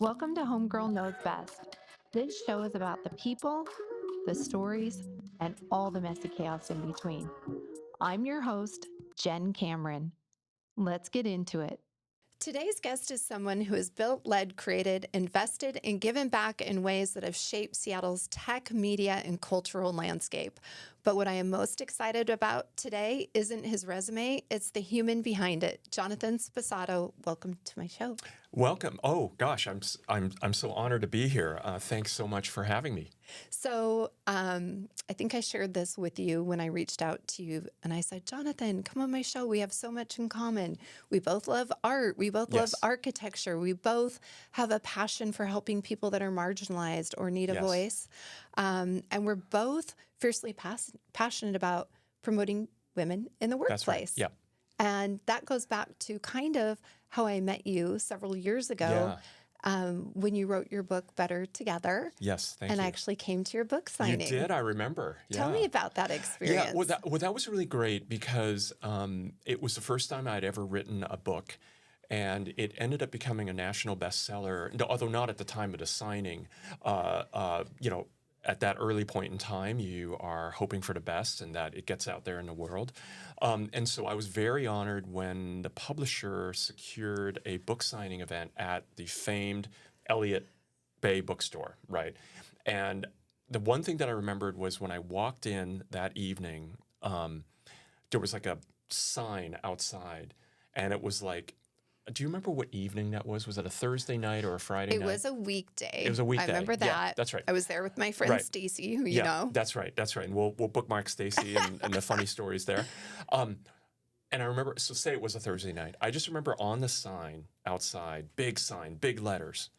Welcome to Homegirl Knows Best. This show is about the people, the stories, and all the messy chaos in between. I'm your host, Jen Cameron. Let's get into it. Today's guest is someone who has built, led, created, invested, and given back in ways that have shaped Seattle's tech, media, and cultural landscape. But what I am most excited about today isn't his resume, it's the human behind it. Jonathan Sposato, welcome to my show. Welcome. Oh gosh, I'm so honored to be here. Thanks so much for having me. So I think I shared this with you when I reached out to you and I said, Jonathan, come on my show. We have so much in common. We both love art. We both love architecture. We both have a passion for helping people that are marginalized or need a voice. And we're both fiercely passionate about promoting women in the workplace. That's right. Yeah. And that goes back to kind of how I met you several years ago when you wrote your book, Better Together. Yes, thank you. And I actually came to your book signing. You did, I remember. Yeah. Tell me about that experience. Yeah, well, that was really great because it was the first time I'd ever written a book. And it ended up becoming a national bestseller, although not at the time of the signing. At that early point in time, you are hoping for the best and that it gets out there in the world. And so I was very honored when the publisher secured a book signing event at the famed Elliott Bay bookstore, right? And the one thing that I remembered was when I walked in that evening, there was like a sign outside, and it was like, do you remember what evening that was? Was it a Thursday night or a Friday night? It was a weekday. It was a weekday. I remember that. Yeah, that's right. I was there with my friend Stacy, who you know. That's right. That's right. And we'll bookmark Stacy and the funny stories there. And I remember, so say it was a Thursday night. I just remember on the sign outside, big sign, big letters,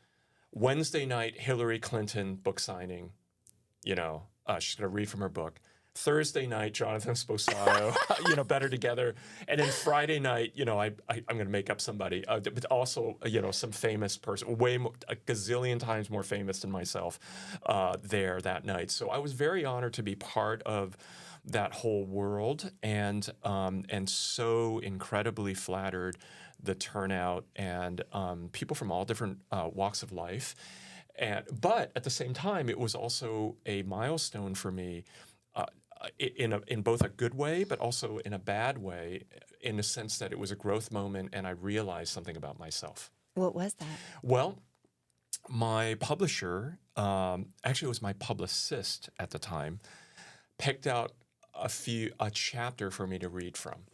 Wednesday night, Hillary Clinton book signing. She's going to read from her book. Thursday night, Jonathan Sposato, Better Together. And then Friday night, I'm going to make up somebody, but also, some famous person, a gazillion times more famous than myself there that night. So I was very honored to be part of that whole world and so incredibly flattered the turnout and people from all different walks of life. But at the same time, it was also a milestone for me in both a good way, but also in a bad way, in the sense that it was a growth moment and I realized something about myself. What was that? Well, my publisher, actually it was my publicist at the time, picked out a chapter for me to read from.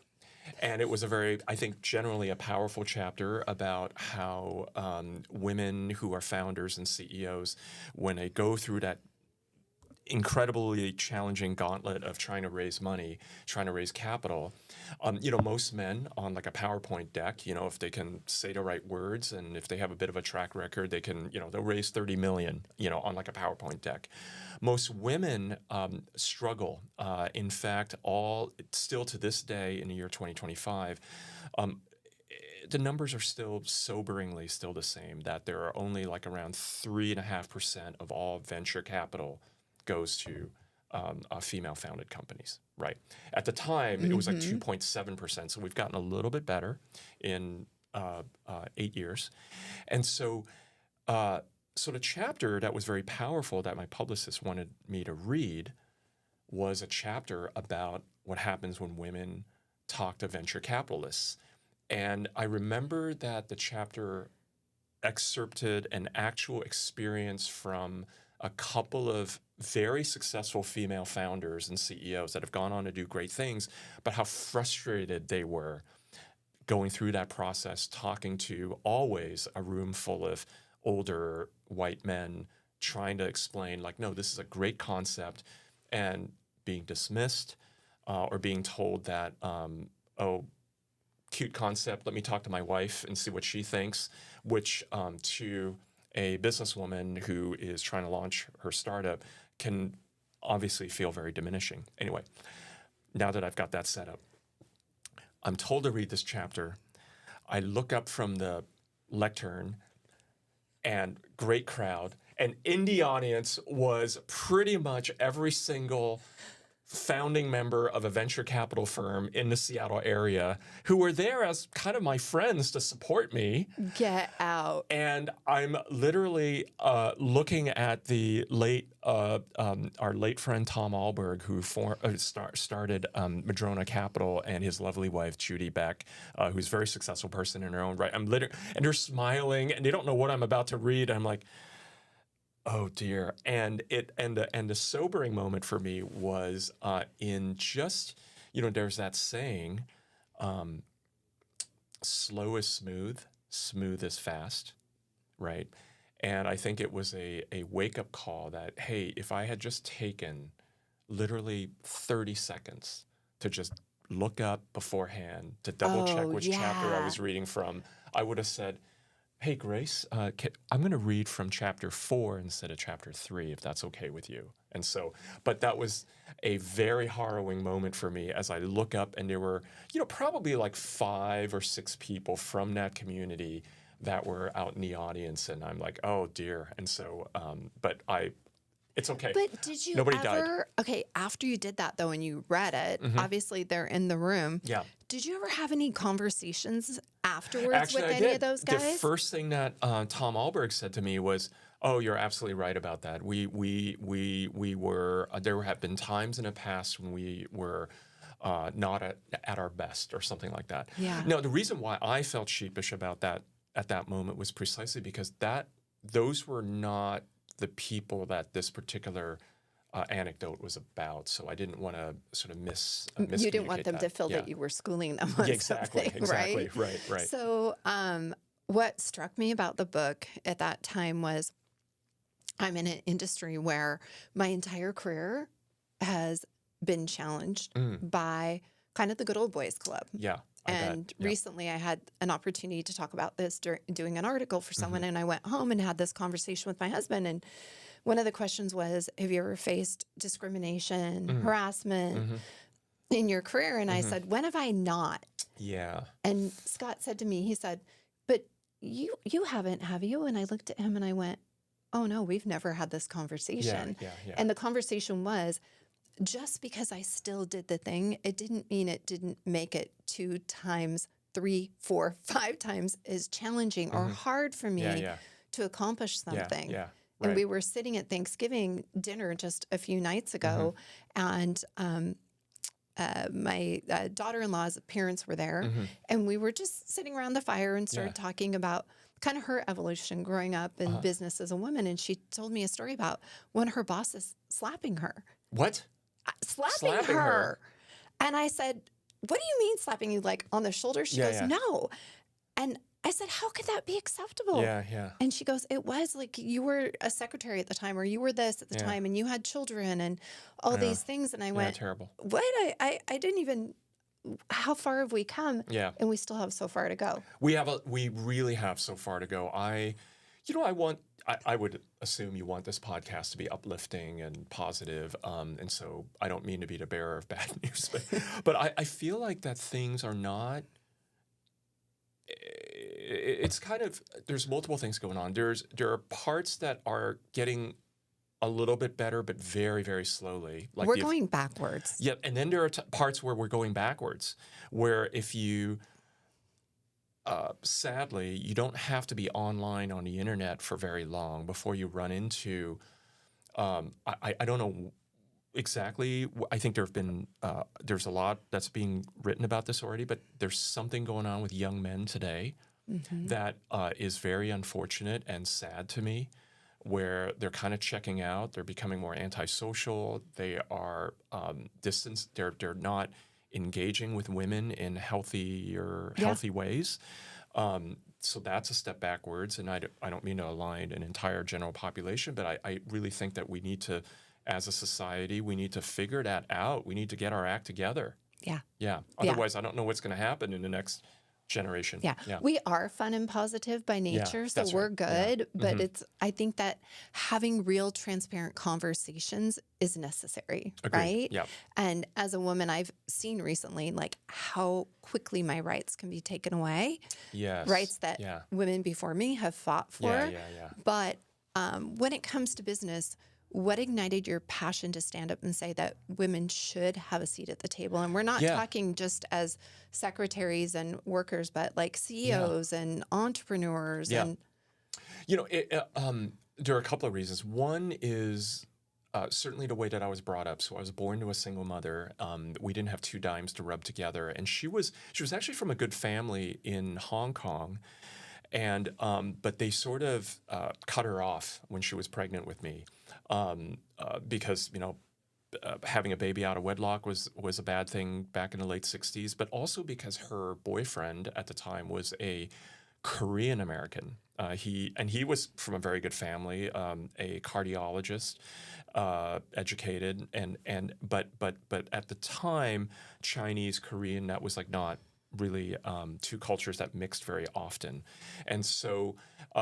And it was I think generally a powerful chapter about how women who are founders and CEOs, when they go through that incredibly challenging gauntlet of trying to raise money, trying to raise capital. Most men on like a PowerPoint deck, if they can say the right words and if they have a bit of a track record, they can, they'll raise 30 million, on like a PowerPoint deck. Most women struggle. In fact, still to this day in the year 2025, the numbers are still soberingly still the same, that there are only like around 3.5% of all venture capital goes to female-founded companies, right? At the time, it was like 2.7%, so we've gotten a little bit better in 8 years. And so the chapter that was very powerful that my publicist wanted me to read was a chapter about what happens when women talk to venture capitalists. And I remember that the chapter excerpted an actual experience from a couple of very successful female founders and CEOs that have gone on to do great things, but how frustrated they were going through that process, talking to always a room full of older white men, trying to explain like, no, this is a great concept, and being dismissed or being told that, cute concept, let me talk to my wife and see what she thinks, which to a businesswoman who is trying to launch her startup can obviously feel very diminishing. Anyway, now that I've got that set up, I'm told to read this chapter. I look up from the lectern and great crowd, and in the audience was pretty much every single founding member of a venture capital firm in the Seattle area who were there as kind of my friends to support me. Get out. And I'm literally looking at the our late friend Tom Alberg, who started Madrona Capital, and his lovely wife Judy Beck, who's a very successful person in her own right. And they're smiling, and they don't know what I'm about to read. I'm like, oh dear. And the sobering moment for me was in just, there's that saying, slow is smooth, smooth is fast, right? And I think it was a wake-up call that, hey, if I had just taken literally 30 seconds to just look up beforehand, to double check which chapter I was reading from, I would have said, hey, Grace, I'm going to read from chapter 4 instead of chapter 3, if that's okay with you. And so, but that was a very harrowing moment for me as I look up, and there were, probably like 5 or 6 people from that community that were out in the audience, and I'm like, oh dear. And so, it's okay. But did you Nobody died. Okay, after you did that though, and you read it, obviously they're in the room. Yeah. Did you ever have any conversations afterwards Actually, with any of those guys? The first thing that Tom Alberg said to me was, "Oh, you're absolutely right about that. We were there have been times in the past when we were not at our best, or something like that." Yeah. No, the reason why I felt sheepish about that at that moment was precisely because those were not the people that this particular anecdote was about. So I didn't want to sort of you didn't want them to feel that you were schooling them on exactly, something, exactly, right. So what struck me about the book at that time was I'm in an industry where my entire career has been challenged by kind of the good old boys club. Yeah. And recently I had an opportunity to talk about this doing an article for someone, and I went home and had this conversation with my husband. And one of the questions was, have you ever faced discrimination, harassment in your career? And I said, when have I not? Yeah. And Scott said to me, he said, but you haven't, have you? And I looked at him and I went, oh no, we've never had this conversation. Yeah. And the conversation was, just because I still did the thing, it didn't mean it didn't make it 2 times, 3, 4, 5 times as challenging or hard for me to accomplish something. Yeah. And Right. we were sitting at Thanksgiving dinner just a few nights ago, and my daughter-in-law's parents were there, and we were just sitting around the fire and started talking about kind of her evolution growing up in business as a woman. And she told me a story about one of her bosses slapping her. What? Slapping her. And I said, what do you mean slapping you, like on the shoulder? She goes, no. And I said, how could that be acceptable? Yeah. And she goes, it was like you were a secretary at the time, or you were this at the time, and you had children and all these things. And I went, terrible. what? I didn't even, how far have we come? Yeah. And we still have so far to go. We really have so far to go. I would assume you want this podcast to be uplifting and positive, and so I don't mean to be the bearer of bad news, but I feel like that things are not. It's kind of, there's multiple things going on. There are parts that are getting a little bit better, but very, very slowly. Like we're going backwards. Yeah, and then there are parts where we're going backwards, where if you. Sadly, you don't have to be online on the internet for very long before you run into. I don't know exactly. I think there's a lot that's being written about this already, but there's something going on with young men today that is very unfortunate and sad to me, where they're kind of checking out. They're becoming more antisocial. They are distanced. They're not engaging with women in healthy ways. So that's a step backwards. And I don't mean to align an entire general population, but I really think that we need to, as a society, we need to figure that out. We need to get our act together. Yeah. Otherwise, I don't know what's going to happen in the next generation. Yeah. We are fun and positive by nature, so we're good. Yeah. But I think that having real, transparent conversations is necessary, Agreed. right? Yeah. And as a woman, I've seen recently like how quickly my rights can be taken away. Yes. Rights that women before me have fought for. Yeah. But when it comes to business, what ignited your passion to stand up and say that women should have a seat at the table? And we're not Yeah. talking just as secretaries and workers, but like Yeah. CEOs and entrepreneurs. Yeah. And You know, there are a couple of reasons. One is certainly the way that I was brought up. So I was born to a single mother. We didn't have two dimes to rub together, and she was actually from a good family in Hong Kong, and but they sort of cut her off when she was pregnant with me, because having a baby out of wedlock was a bad thing back in the late 60s, but also because her boyfriend at the time was a Korean American. He was from a very good family, a cardiologist, educated, but at the time, Chinese, Korean, that was like not really two cultures that mixed very often. And so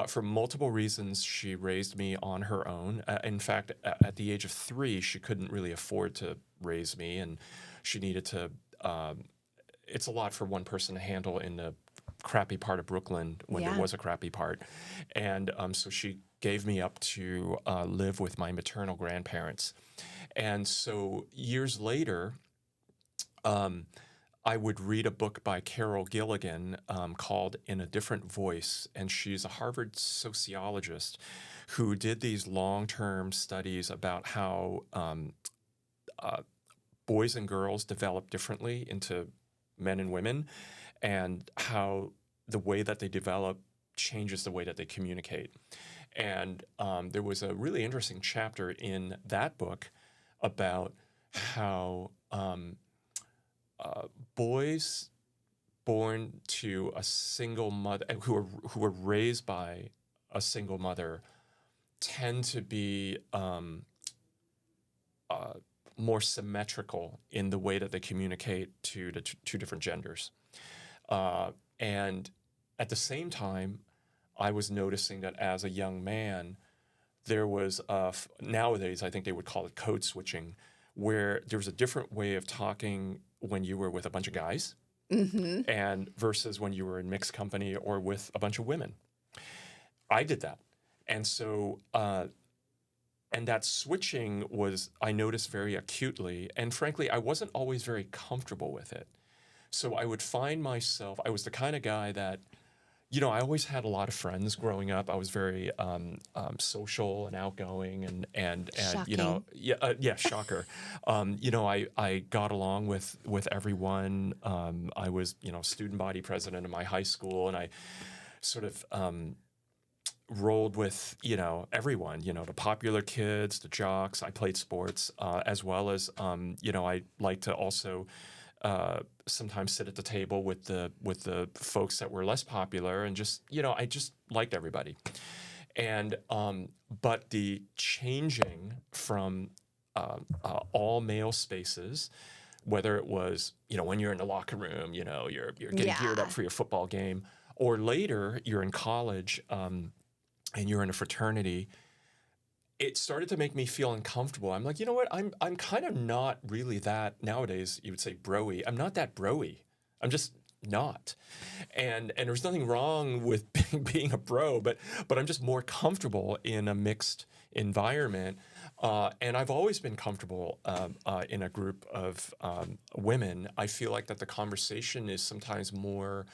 for multiple reasons, she raised me on her own. In fact, at the age of 3, she couldn't really afford to raise me, and she needed to it's a lot for one person to handle in the crappy part of Brooklyn when Yeah. there was a crappy part. And so she gave me up to live with my maternal grandparents. And so years later, I would read a book by Carol Gilligan called In a Different Voice. And she's a Harvard sociologist who did these long-term studies about how boys and girls develop differently into men and women, and how the way that they develop changes the way that they communicate. And there was a really interesting chapter in that book about how boys born to a single mother, who were raised by a single mother, tend to be more symmetrical in the way that they communicate to the two different genders. And at the same time, I was noticing that as a young man, there was nowadays, I think they would call it code switching, where there was a different way of talking when you were with a bunch of guys and versus when you were in mixed company or with a bunch of women. I did that. And so, and that switching I noticed very acutely. And frankly, I wasn't always very comfortable with it. So I would find myself, I was the kind of guy that, I always had a lot of friends growing up. I was very social and outgoing, and shocker. I got along with everyone. I was, student body president of my high school, and I sort of rolled with, everyone, the popular kids, the jocks. I played sports, as well as, I like to also sometimes sit at the table with the folks that were less popular, and just, I just liked everybody. And but the changing from all male spaces, whether it was, when you're in the locker room, you're getting geared up for your football game, or later you're in college and you're in a fraternity, it started to make me feel uncomfortable. I'm like, you know what? I'm kind of not really that, nowadays you would say bro-y. I'm not that bro-y. I'm just not. And there's nothing wrong with being a bro, but I'm just more comfortable in a mixed environment. And I've always been comfortable in a group of women. I feel like that the conversation is sometimes more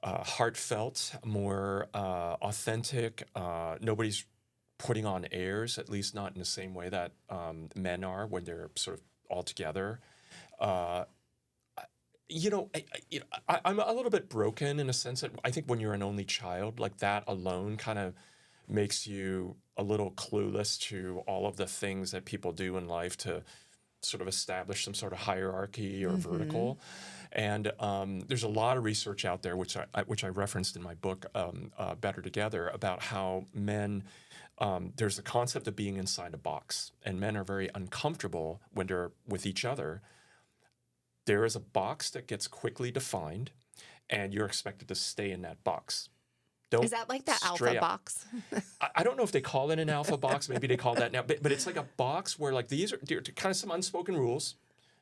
heartfelt, more authentic. Nobody's putting on airs, at least not in the same way that men are when they're sort of all together. I'm a little bit broken in a sense that I think when you're an only child, like that alone kind of makes you a little clueless to all of the things that people do in life to sort of establish some sort of hierarchy or vertical. And there's a lot of research out there, which I referenced in my book, Better Together, about how men, there's the concept of being inside a box, and men are very uncomfortable when they're with each other. There is a box that gets quickly defined, and you're expected to stay in that box. Is that like the alpha box? I don't know if they call it an alpha box. Maybe they call that now. But it's like a box where, like, these are kind of some unspoken rules.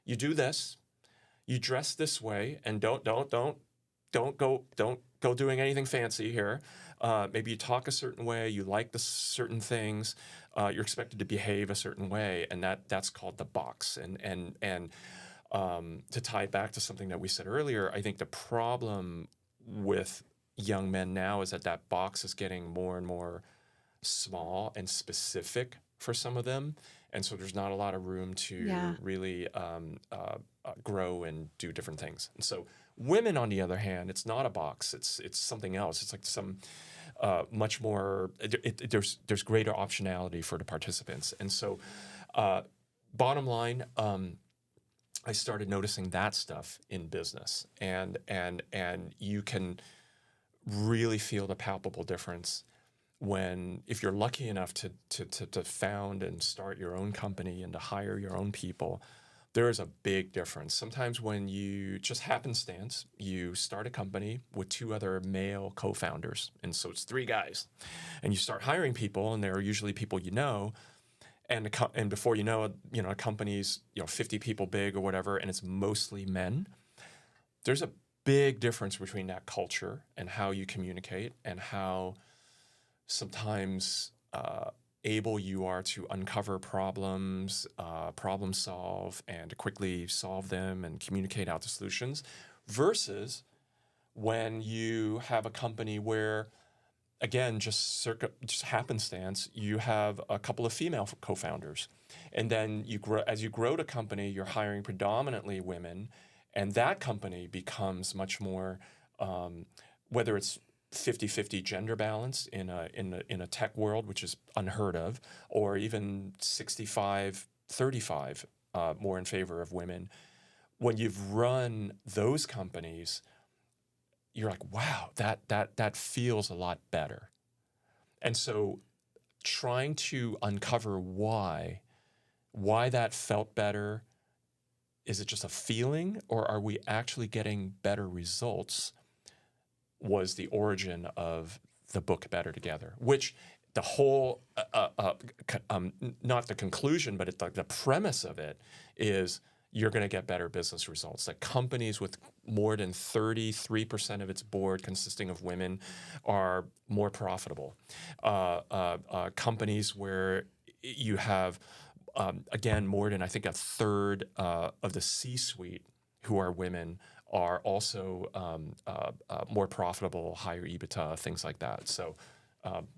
You do this. You dress this way, and don't go doing anything fancy here. Maybe you talk a certain way, you like the certain things, you're expected to behave a certain way, and that's called the box. And to tie it back to something that we said earlier, I think the problem with young men now is that box is getting more and more small and specific for some of them. And so there's not a lot of room to really grow and do different things. And so women, on the other hand, it's not a box. It's something else. It's like some much more. There's greater optionality for the participants. And so, bottom line, I started noticing that stuff in business, and you can really feel the palpable difference if you're lucky enough to found and start your own company and to hire your own people. There is a big difference. Sometimes when you just happenstance, you start a company with 2 other male co-founders, and so it's 3 guys, and you start hiring people, and they're usually people you know, and before you know it, a company's 50 people big or whatever, and it's mostly men. There's a big difference between that culture and how you communicate and how sometimes able you are to uncover problems, problem solve, and to quickly solve them and communicate out the solutions, versus when you have a company where, again, just happenstance, you have a couple of female co-founders, and then as you grow the company, you're hiring predominantly women, and that company becomes much more, whether it's 50-50 gender balance in a tech world, which is unheard of, or even 65-35 more in favor of women. When you've run those companies, you're like, wow, that feels a lot better. And so trying to uncover why that felt better, is it just a feeling, or are we actually getting better results, was the origin of the book Better Together, which the whole, not the conclusion, but the premise of it is you're going to get better business results. That companies with more than 33% of its board consisting of women are more profitable. Companies where you have, again, more than, I think, a third of the C-suite who are women are also more profitable, higher EBITDA, things like that. So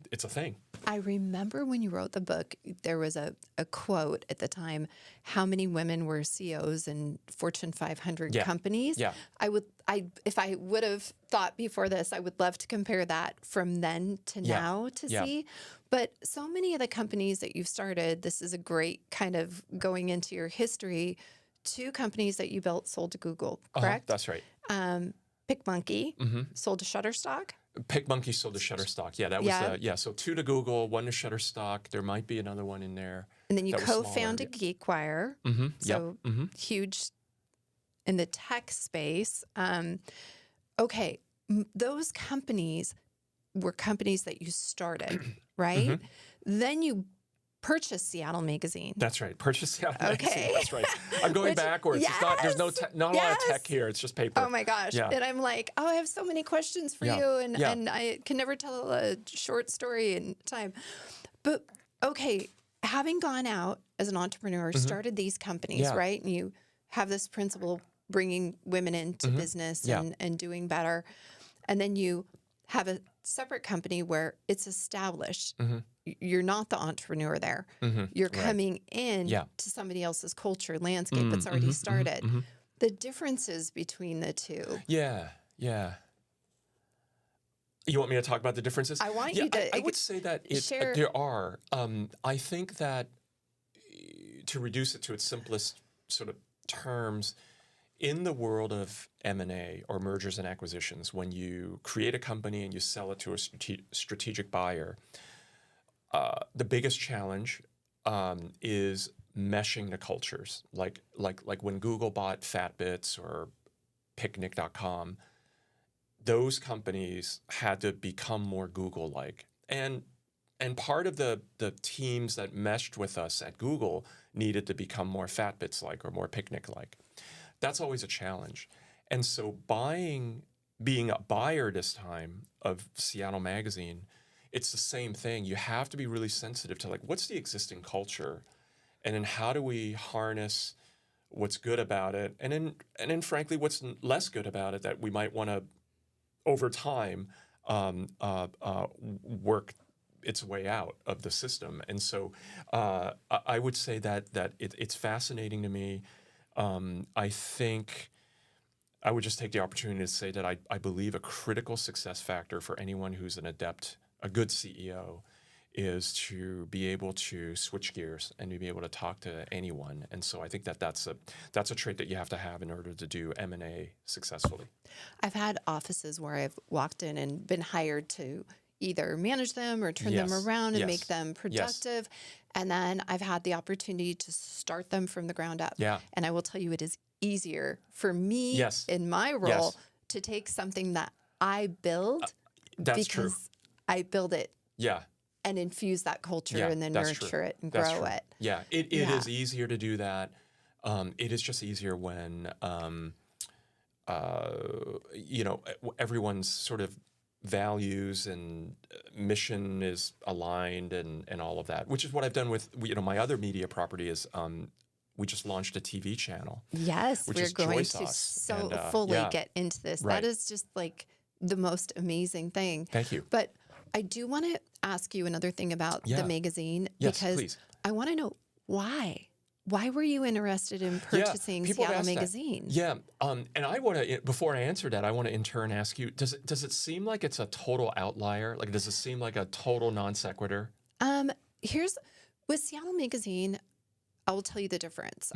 it's a thing. I remember when you wrote the book, there was a quote at the time, how many women were CEOs in Fortune 500 companies. Yeah. If I would have thought before this, I would love to compare that from then to now to see. But so many of the companies that you've started, this is a great kind of going into your history. 2 companies that you built sold to Google, correct? That's right. PicMonkey sold to Shutterstock. PicMonkey sold to Shutterstock. Yeah, that was so 2 to Google, 1 to Shutterstock. There might be another one in there. And then you co-founded GeekWire. So huge in the tech space. Okay, those companies were companies that you started, right? Then you purchased Seattle Magazine. That's right. Purchase Seattle Magazine. That's right. I'm going backwards. It's not, there's not a lot of tech here. It's just paper. Oh my gosh. Yeah. And I'm like, I have so many questions for you. And I can never tell a short story in time. But okay, having gone out as an entrepreneur, started these companies, right? And you have this principle bringing women into business and doing better. And then you have a separate company where it's established. You're not the entrepreneur there. You're coming in to somebody else's culture, landscape that's already started. The differences between the 2. Yeah. You want me to talk about the differences? I want you to. I would say that there are. I think that to reduce it to its simplest sort of terms, in the world of M&A or mergers and acquisitions, when you create a company and you sell it to a strategic buyer, the biggest challenge is meshing the cultures. Like when Google bought Fatbits or Picnic.com, those companies had to become more Google-like. And part of the teams that meshed with us at Google needed to become more Fatbits-like or more Picnic-like. That's always a challenge. And so buying being a buyer this time of Seattle Magazine, it's the same thing. You have to be really sensitive to like, what's the existing culture? And then how do we harness what's good about it? And then frankly, what's less good about it that we might want to, over time, work its way out of the system. And so I would say that it's fascinating to me. I think I would just take the opportunity to say that I believe a critical success factor for anyone who's an adept, a good CEO, is to be able to switch gears and to be able to talk to anyone. And so I think that's a trait that you have to have in order to do M&A successfully. I've had offices where I've walked in and been hired to either manage them or turn them around and make them productive. And then I've had the opportunity to start them from the ground up. Yeah. And I will tell you, it is easier for me in my role to take something that I build That's true. because I build it and infuse that culture and then nurture it and grow it. Yeah, it is easier to do that. It is just easier when, everyone's sort of values and mission is aligned and all of that, which is what I've done with, my other media property is we just launched a TV channel. Yes, we're going to fully get into this. Right. That is just like the most amazing thing. Thank you. But I do want to ask you another thing about the magazine because please. I want to know why. Why were you interested in purchasing Seattle Magazine? Yeah, and I want to, before I answer that, I want to in turn ask you, does it seem like it's a total outlier? Like, does it seem like a total non sequitur? Here's, with Seattle Magazine, I will tell you the difference.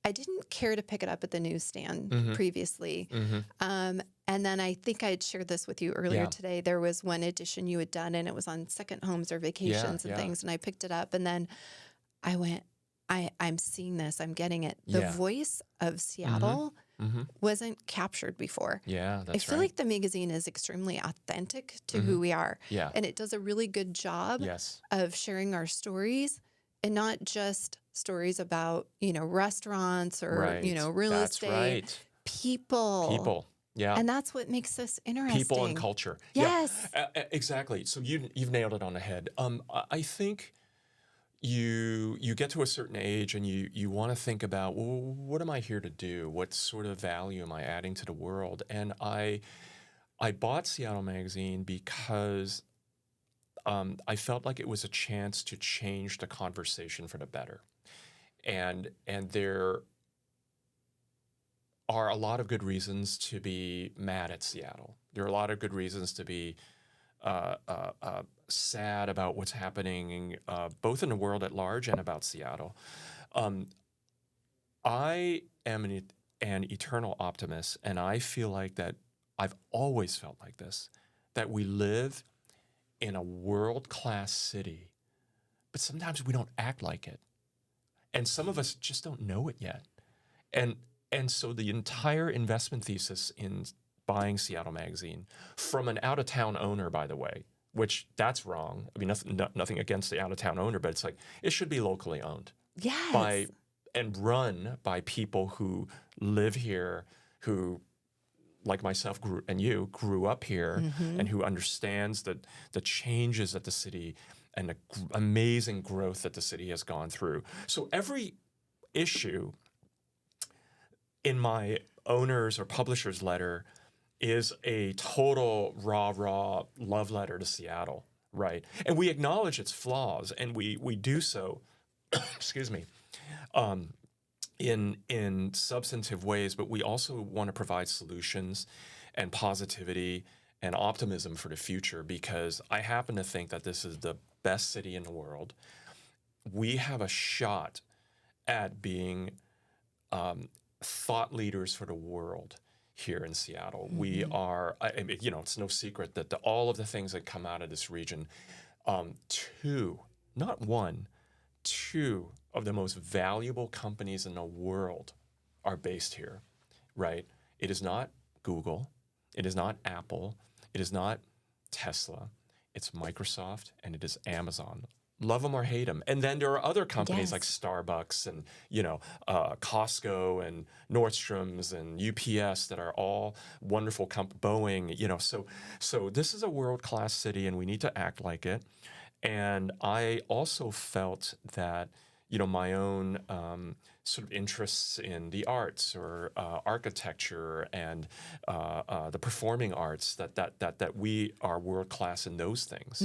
I didn't care to pick it up at the newsstand previously. And then I think I had shared this with you earlier today. There was one edition you had done and it was on second homes or vacations and things. And I picked it up and then I went, I'm seeing this, I'm getting it. The voice of Seattle wasn't captured before. Yeah, that's I feel like the magazine is extremely authentic to who we are. Yeah. And it does a really good job of sharing our stories and not just stories about, restaurants or, real estate. People. Yeah. And that's what makes this interesting. People and culture. Yes. Yeah, exactly. So you've nailed it on the head. I think you get to a certain age and you want to think about, well, what am I here to do? What sort of value am I adding to the world? And I bought Seattle Magazine because I felt like it was a chance to change the conversation for the better. And there are a lot of good reasons to be mad at Seattle. There are a lot of good reasons to be sad about what's happening, both in the world at large and about Seattle. I am an eternal optimist, and I feel like that I've always felt like this, that we live in a world-class city, but sometimes we don't act like it. And some of us just don't know it yet. And so the entire investment thesis in buying Seattle Magazine from an out-of-town owner, by the way, which that's wrong. I mean, nothing against the out-of-town owner, but it's like it should be locally owned. Yes. And run by people who live here, who, like myself grew up here, and who understands the changes that the city and the amazing growth that the city has gone through. So every issue in my owner's or publisher's letter is a total raw love letter to Seattle, right? And we acknowledge its flaws, and we do so, excuse me, in substantive ways, but we also want to provide solutions and positivity and optimism for the future, because I happen to think that this is the best city in the world. We have a shot at being thought leaders for the world here in Seattle. We are, it's no secret that all of the things that come out of this region, two of the most valuable companies in the world are based here, right? It is not Google. It is not Apple. It is not Tesla. It's Microsoft and it is Amazon. Love them or hate them. And then there are other companies like Yes. Starbucks and, Costco and Nordstrom's and UPS that are all wonderful Boeing, so this is a world-class city and we need to act like it. And I also felt that, my own sort of interests in the arts or architecture and the performing arts, that we are world class in those things,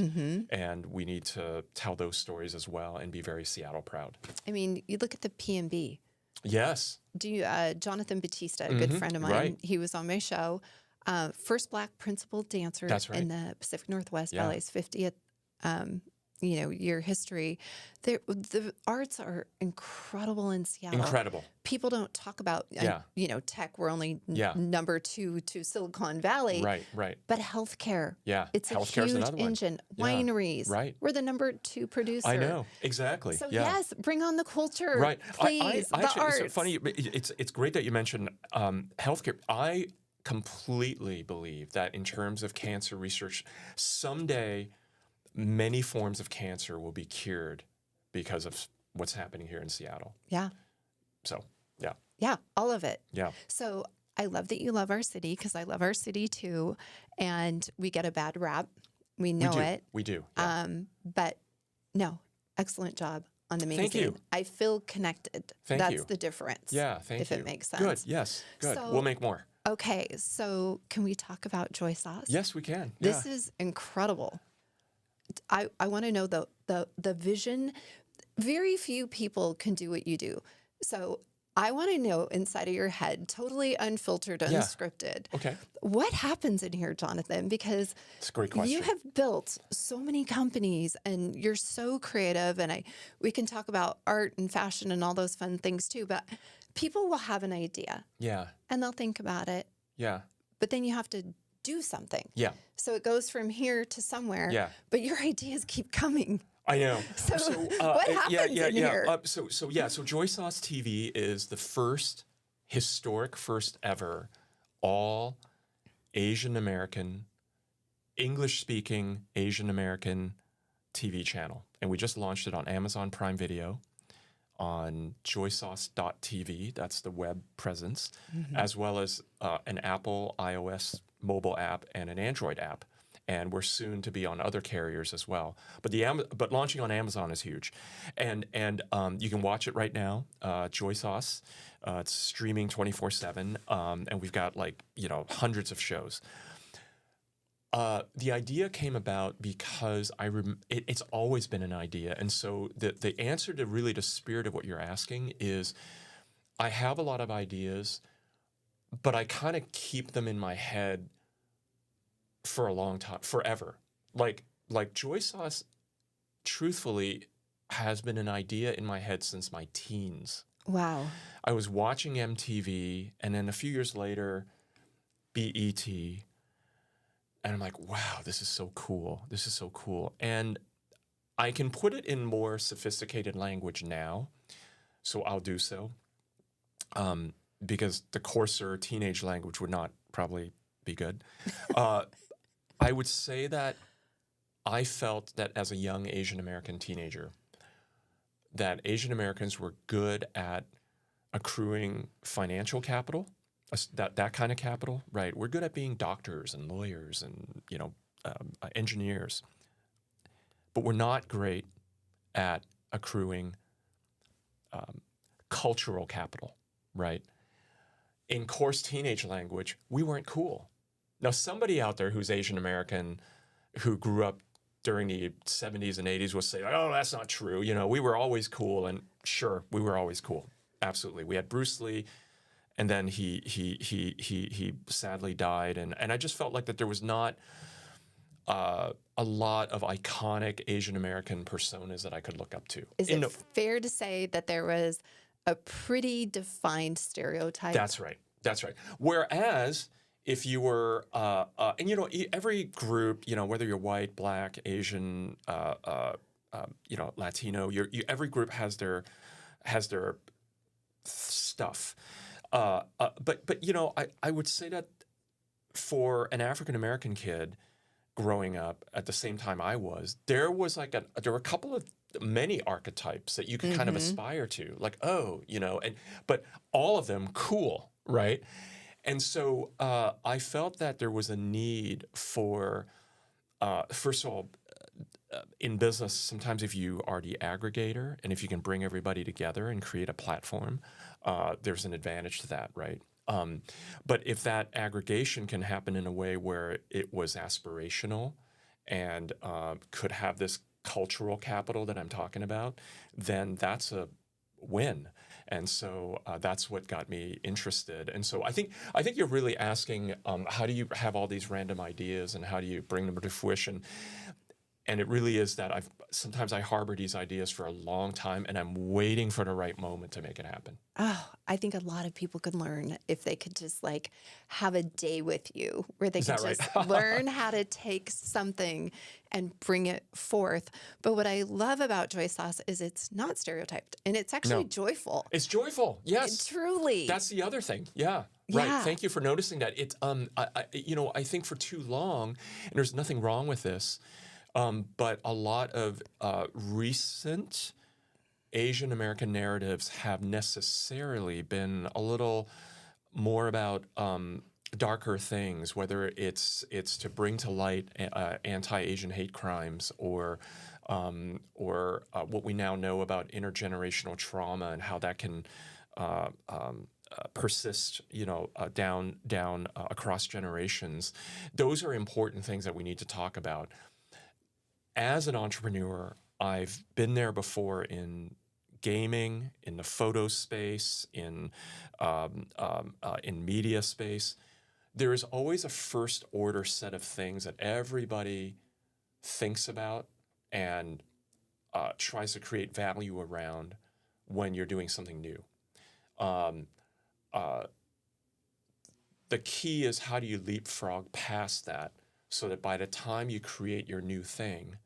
and we need to tell those stories as well and be very Seattle proud. I mean, you look at the P&B. Yes. Do you, Jonathan Batista, a good friend of mine, right. he was on my show. First Black principal dancer That's right. in the Pacific Northwest Yeah. Ballet's 50th year history. The arts are incredible in Seattle. Incredible. People don't talk about, Yeah. tech. We're only Yeah. number 2 to Silicon Valley. Right. But healthcare, Yeah. it's a Healthcare's huge another one. engine. Yeah. Wineries, Right. we're the number 2 producer. I know. Exactly. So yeah. yes, bring on the culture, Right. please. I the actually, arts. it's funny. It's great that you mentioned healthcare. I completely believe that in terms of cancer research, someday many forms of cancer will be cured because of what's happening here in Seattle. Yeah. So, yeah. Yeah, all of it. Yeah. So I love that you love our city because I love our city too. And we get a bad rap. We know it. We do. Yeah. But no, excellent job on the magazine. Thank you. I feel connected. Thank That's you. the difference. Yeah, thank if you. it makes sense. Good. Yes. Good. So- We'll make more. Okay, so can we talk about JoySauce? Yes, we can. This is incredible. I want to know the vision. Very few people can do what you do. So I want to know inside of your head, totally unfiltered, Yeah. unscripted. Okay. What happens in here, Jonathan? Because It's a great question. you have built so many companies and you're so creative. And we can talk about art and fashion and all those fun things too. But people will have an idea Yeah. and they'll think about it. Yeah. But then you have to do something. Yeah. So it goes from here to somewhere. Yeah. But your ideas keep coming. I know. So what happens in here? So JoySauce TV is the historic first ever all Asian American, English speaking Asian American TV channel. And we just launched it on Amazon Prime Video, on joysauce.tv, that's the web presence, as well as an Apple iOS mobile app and an Android app. And we're soon to be on other carriers as well. But launching on Amazon is huge, and you can watch it right now. JoySauce, it's streaming 24/7, and we've got hundreds of shows. The idea came about because it's always been an idea, and so the answer to really the spirit of what you're asking is, I have a lot of ideas, but I kind of keep them in my head for a long time, forever. Like JoySauce, truthfully, has been an idea in my head since my teens. Wow. I was watching MTV, and then a few years later, BET, and I'm like, wow, this is so cool. This is so cool. And I can put it in more sophisticated language now, so I'll do so, because the coarser teenage language would not probably be good. I would say that I felt that as a young Asian American teenager, that Asian Americans were good at accruing financial capital, that kind of capital, right? We're good at being doctors and lawyers and engineers, but we're not great at accruing cultural capital, right? In coarse teenage language, we weren't cool. Now, somebody out there who's Asian American, who grew up during the 70s and 80s will say, oh, that's not true. We were always cool. And sure, we were always cool. Absolutely. We had Bruce Lee, and then he sadly died. And I just felt like that there was not a lot of iconic Asian American personas that I could look up to. Is it fair to say that there was a pretty defined stereotype? That's right. That's right. Whereas if you were, every group, whether you're white, black, Asian, Latino, every group has their stuff. But I would say that for an African American kid growing up at the same time I was, there were a couple of many archetypes that you could kind of aspire to, like, oh, but all of them cool, right? And so I felt that there was a need for, first of all, in business, sometimes if you are the aggregator and if you can bring everybody together and create a platform, there's an advantage to that, right? But if that aggregation can happen in a way where it was aspirational and could have this cultural capital that I'm talking about, then that's a win. And so that's what got me interested. And so I think you're really asking, how do you have all these random ideas and how do you bring them to fruition? And it really is that sometimes I harbor these ideas for a long time and I'm waiting for the right moment to make it happen. Oh, I think a lot of people could learn if they could just like have a day with you where they Is could that just right? learn how to take something and bring it forth. But what I love about JoySauce is it's not stereotyped and it's actually No. joyful. It's joyful. Yes. Truly. That's the other thing. Yeah. Right. Yeah. Thank you for noticing that. It's I think for too long, and there's nothing wrong with this, but a lot of recent Asian American narratives have necessarily been a little more about darker things, whether it's to bring to light anti-Asian hate crimes or what we now know about intergenerational trauma and how that can persist, down across generations. Those are important things that we need to talk about. As an entrepreneur, I've been there before in gaming, in the photo space, in media space. There is always a first order set of things that everybody thinks about and tries to create value around when you're doing something new. The key is, how do you leapfrog past that so that by the time you create your new thing,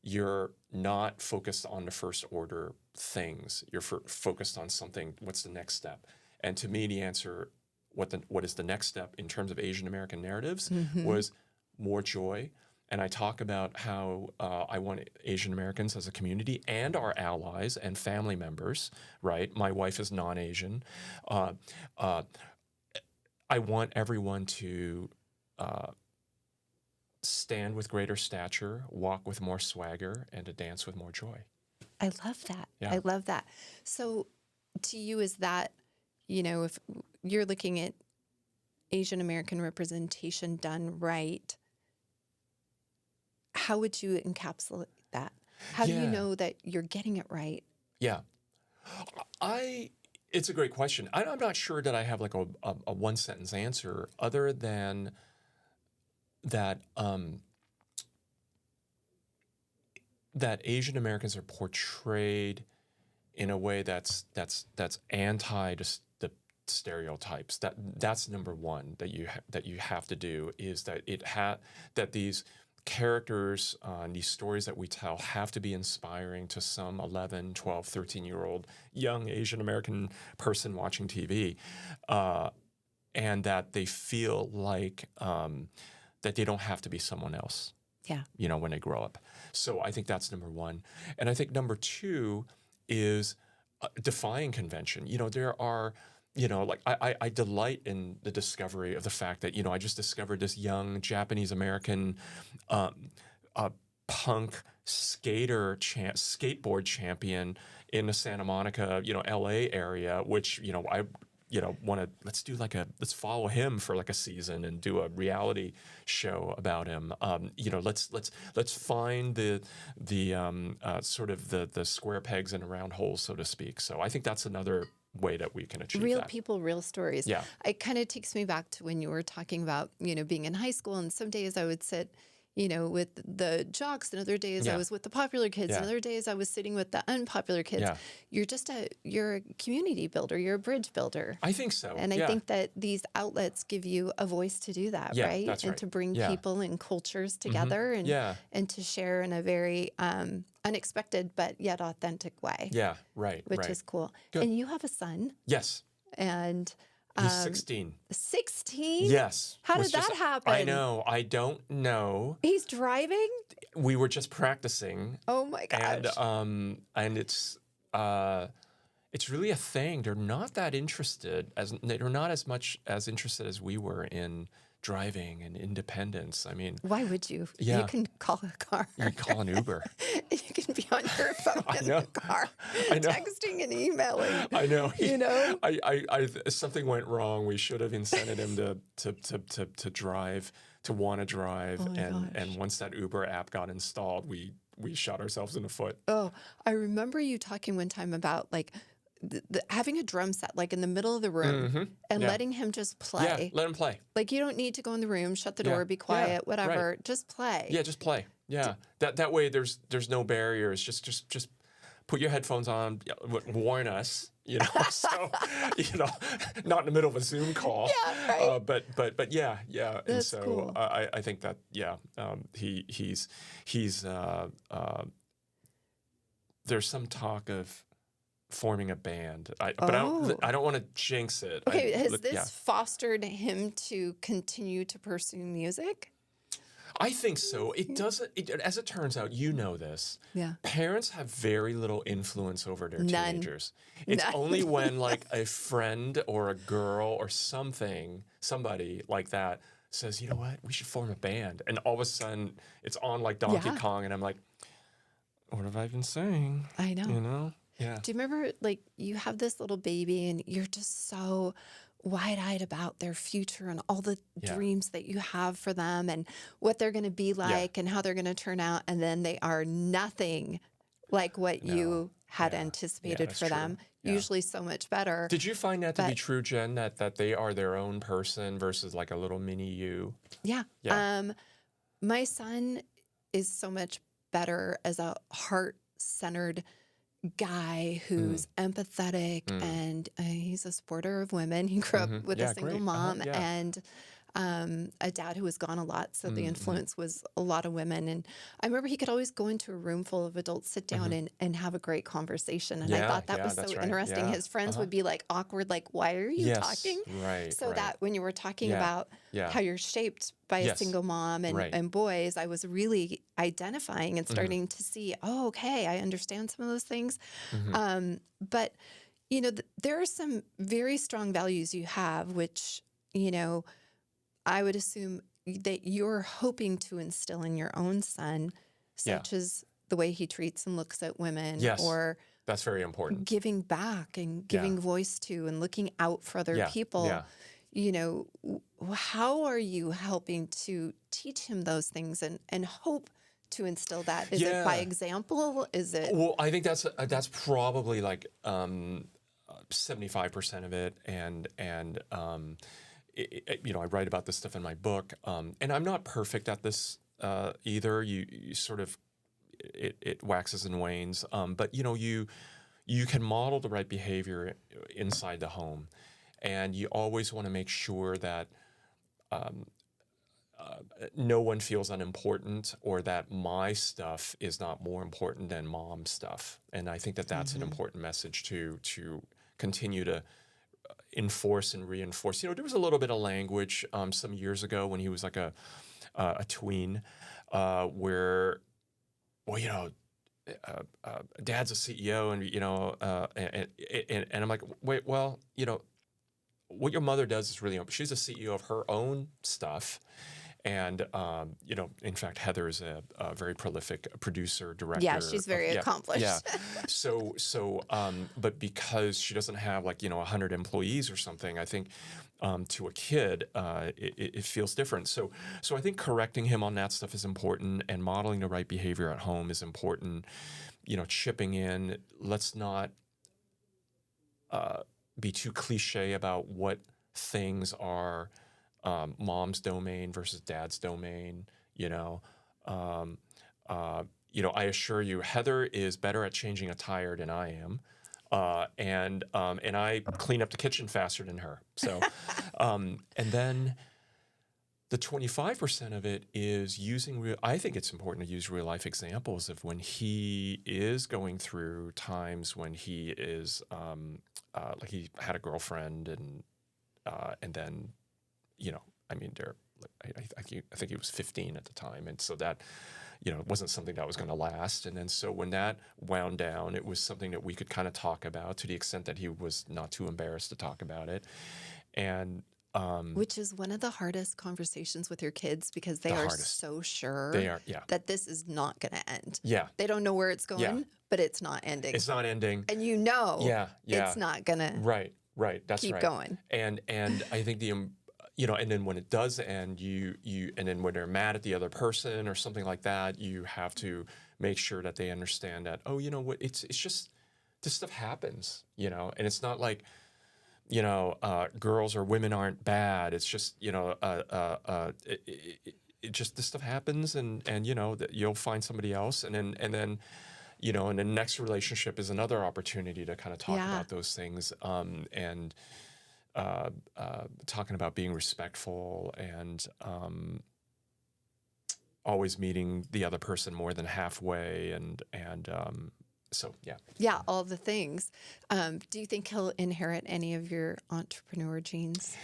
you're not focused on the first order things. You're focused on something. What's the next step? And to me, the answer, what is the next step in terms of Asian American narratives, was more joy. And I talk about how I want Asian Americans as a community and our allies and family members, right? My wife is non-Asian. I want everyone to stand with greater stature, walk with more swagger, and to dance with more joy. I love that. Yeah. I love that. So to you, is that, if you're looking at Asian American representation done right, how would you encapsulate that? How do you know that you're getting it right? Yeah. It's a great question. I'm not sure that I have like a one sentence answer other than that that Asian Americans are portrayed in a way that's anti the stereotypes. That's number one that you have to do, is that that these characters, these stories that we tell have to be inspiring to some 11, 12, 13-year-old young Asian American person watching TV, and that they feel like that they don't have to be someone else. Yeah. When they grow up. So I think that's number one. And I think number two is defying convention. There are, like I delight in the discovery of the fact that, I just discovered this young Japanese American punk skateboard champion in the Santa Monica, LA area, which, I let's follow him for like a season and do a reality show about him. Let's find the sort of the square pegs in a round hole, so to speak. So I think that's another way that we can achieve Real that. people, real stories. Yeah. It kind of takes me back to when you were talking about, being in high school, and some days I would sit, with the jocks, and other days I was with the popular kids, and other days I was sitting with the unpopular kids. Yeah. You're a community builder, you're a bridge builder. I think so. And I think that these outlets give you a voice to do that, Yeah, right? that's And right. to bring Yeah. people and cultures together and to share in a very unexpected but yet authentic way. Yeah, right. Which is cool. Good. And you have a son, Yes. and He's 16. 16? Yes. How Was did that just- happen? I know. I don't know. He's driving? we were just practicing, Oh my gosh. and it's really a thing. They're not that interested they're not as much as interested as we were in driving and independence. I mean, Why would you? Yeah. You can call a car. you call an Uber. You can be on your phone I in know. the car, I know. texting and emailing. I know. You know? Something went wrong. We should have incented him to drive, to want to drive, Oh my gosh. and once that Uber app got installed, we shot ourselves in the foot. Oh, I remember you talking one time about like having a drum set like in the middle of the room and Yeah. letting him just play. Yeah, let him play. Like you don't need to go in the room, shut the Yeah. door, be quiet, Yeah, whatever. right. Just play. Yeah, just play. Yeah, that way there's no barriers. Just put your headphones on. Warn us. So not in the middle of a Zoom call. Yeah, right. But yeah. And That's so cool. I think that he's there's some talk of forming a band. But I don't want to jinx it. Okay, has this fostered him to continue to pursue music? I think so. It doesn't. As it turns out, you know this. Yeah. Parents have very little influence over their None. teenagers. It's None. only when like a friend or a girl or somebody like that says, you know what, we should form a band, and all of a sudden it's on like Donkey Yeah. Kong, and I'm like, what have I been saying? I know. You know? Yeah. Do you remember, like, you have this little baby and you're just so wide-eyed about their future and all the dreams that you have for them and what they're going to be like and how they're going to turn out, and then they are nothing like what you had anticipated that's for true. them. Yeah. Usually so much better. Did you find that to be true, Jen? That they are their own person versus like a little mini you? Yeah. Yeah. My son is so much better as a heart-centered guy who's empathetic and he's a supporter of women. He grew up with a single great. mom Yeah. and a dad who was gone a lot. So the influence was a lot of women. And I remember he could always go into a room full of adults, sit down and have a great conversation. And I thought that was so that's right. interesting. Yeah. His friends would be like awkward, like, why are you talking? Right. So that when you were talking about Yeah. how you're shaped by a single mom and boys, I was really identifying and starting to see, oh, okay, I understand some of those things. But, there are some very strong values you have, which, I would assume that you're hoping to instill in your own son, such as the way he treats and looks at women or That's very important. giving back and giving voice to and looking out for other people. Yeah. How are you helping to teach him those things and hope to instill that? Is it by example? Is it? Well, I think that's probably like 75% of it, and I write about this stuff in my book, and I'm not perfect at this either. You sort of it waxes and wanes, but you can model the right behavior inside the home, and you always want to make sure that no one feels unimportant or that my stuff is not more important than mom's stuff. And I think that that's an important message to continue to enforce and reinforce. There was a little bit of language some years ago when he was like a tween where, dad's a CEO and I'm like, wait, well, what your mother does is really, she's a CEO of her own stuff. And, in fact, Heather is a very prolific producer, director. Yeah, she's very accomplished. Yeah. But because she doesn't have 100 employees or something, I think to a kid, it feels different. So I think correcting him on that stuff is important, and modeling the right behavior at home is important. Chipping in. Let's not be too cliche about what things are mom's domain versus dad's domain. I assure you, Heather is better at changing a tire than I am, and I clean up the kitchen faster than her. So, and then the 25% of it is using I think it's important to use real life examples of when he is going through times when he is like he had a girlfriend and then. I think he was 15 at the time. And so that, it wasn't something that was going to last. And then so when that wound down, it was something that we could kind of talk about to the extent that he was not too embarrassed to talk about it. And which is one of the hardest conversations with your kids because they are so sure that this is not going to end. Yeah. They don't know where it's going, but it's not ending. It's not ending. And it's not going to That's keep right. going. And I think and then when it does end, and then when they're mad at the other person or something like that, you have to make sure that they understand that, oh, you know what, it's just, this stuff happens, and it's not like, girls or women aren't bad. It's just, it just, this stuff happens, and that you'll find somebody else, and then and the next relationship is another opportunity to kind of talk about those things, and talking about being respectful and always meeting the other person more than halfway, and so all the things. Do you think he'll inherit any of your entrepreneur genes?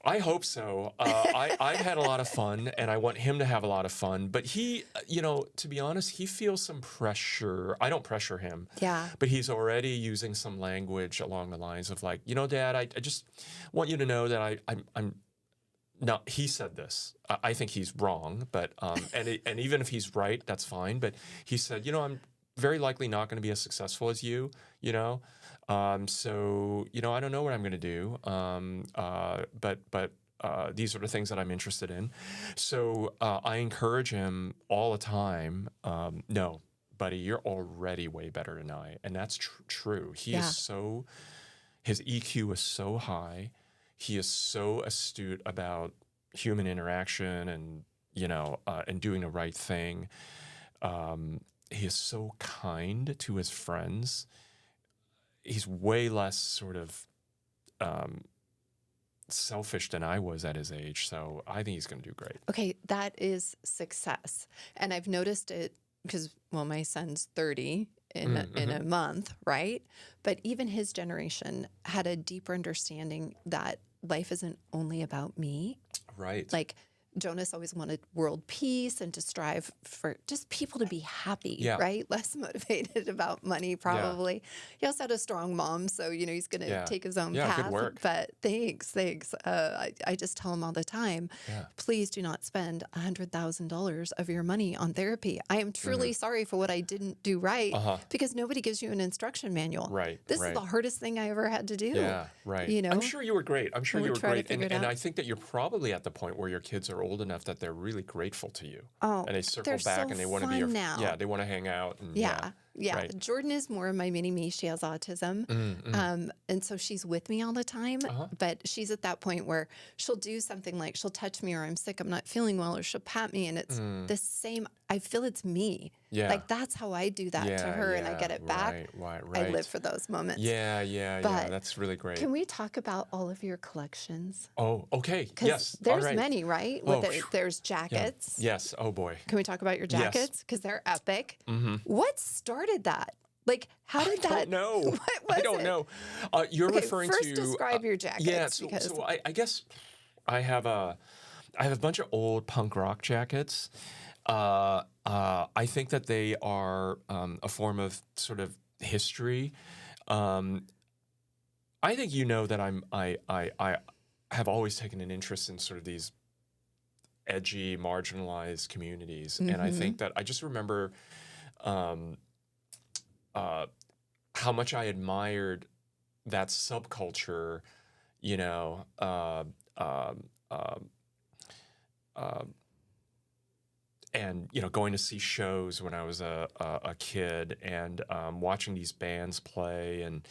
I hope so. I've had a lot of fun, and I want him to have a lot of fun. But he, to be honest, he feels some pressure. I don't pressure him. Yeah. But he's already using some language along the lines of like, Dad, I just want you to know that I'm. No, he said this. I think he's wrong, but and even if he's right, that's fine. But he said, I'm very likely not going to be as successful as you. So, I don't know what I'm going to do, but these are the things that I'm interested in. So I encourage him all the time. No, buddy, you're already way better than I. And that's true. He is his EQ is so high. He is so astute about human interaction and, and doing the right thing. He is so kind to his friends. He's way less sort of selfish than I was at his age. So I think he's going to do great. Okay, that is success. And I've noticed it because, my son's 30 in a month, right? But even his generation had a deeper understanding that life isn't only about me. Right. Like, Jonas always wanted world peace and to strive for just people to be happy, right? Less motivated about money, probably. He also had a strong mom, so, he's going to take his own path. Good work. But thanks. I just tell him all the time, please do not spend $100,000 of your money on therapy. I am truly sorry for what I didn't do right because nobody gives you an instruction manual. Right. This is the hardest thing I ever had to do. Yeah, right. I'm sure you were great. I'm sure you were great. And I think that you're probably at the point where your kids are old enough that they're really grateful to you. Oh, and they circle back and they want to be now. They want to hang out. And, Right. Jordan is more of my mini-me. She has autism. And so she's with me all the time. But she's at that point where she'll do something like she'll touch me or I'm sick, I'm not feeling well, or she'll pat me. And it's the same. I feel it's me. Yeah. Like that's how I do that to her and I get it back. Right. I live for those moments. But that's really great. Can we talk about all of your collections? Oh, okay. Yes. There's many, right? There's jackets. Yeah. Yes. Oh, boy. Can we talk about your jackets? Because they're epic. What started that? Like, how did that? I don't know. What was I don't know. You're referring to. First, describe your jackets. Yeah. So I guess I have a bunch of old punk rock jackets. I think that they are a form of sort of history. I think that I have always taken an interest in sort of these edgy, marginalized communities, and I think that I just remember how much I admired that subculture, and going to see shows when I was a kid, and watching these bands play, and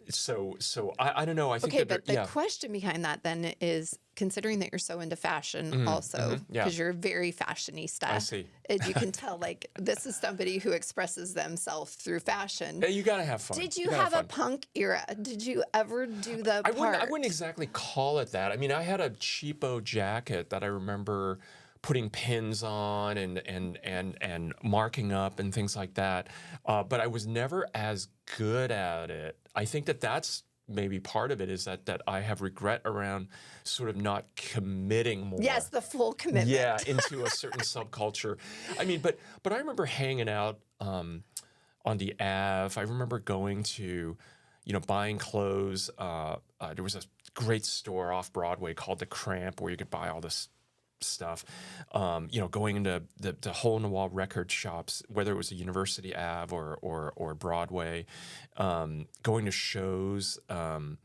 so I don't know. I think but the question behind that then is, considering that you're so into fashion also, because you're very fashionista. I see. You can tell, like, this is somebody who expresses themselves through fashion. Yeah, you got to have fun. Did you have a punk era? Did you ever do the part? I wouldn't exactly call it that. I mean, I had a cheapo jacket that I remember putting pins on and marking up and things like that. But I was never as good at it. I think that's maybe part of it is that I have regret around sort of not committing more. Yes, the full commitment. Yeah, into a certain subculture. I mean, but I remember hanging out on the Ave. I remember going to, buying clothes. There was a great store off Broadway called The Cramp where you could buy all this stuff. Going into the hole-in-the-wall record shops, whether it was a University Ave or Broadway, going to shows and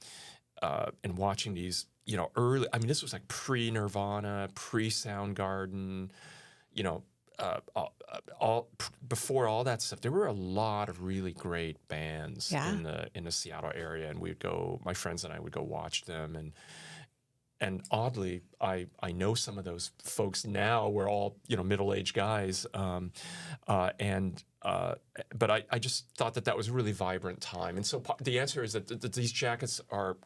watching these, early. I mean, this was like pre-Nirvana, pre-Soundgarden, before all that stuff. There were a lot of really great bands in the Seattle area, and my friends and I would go watch them, and oddly, I know some of those folks now. We're all middle-aged guys, but I just thought that was a really vibrant time. And so the answer is that these jackets are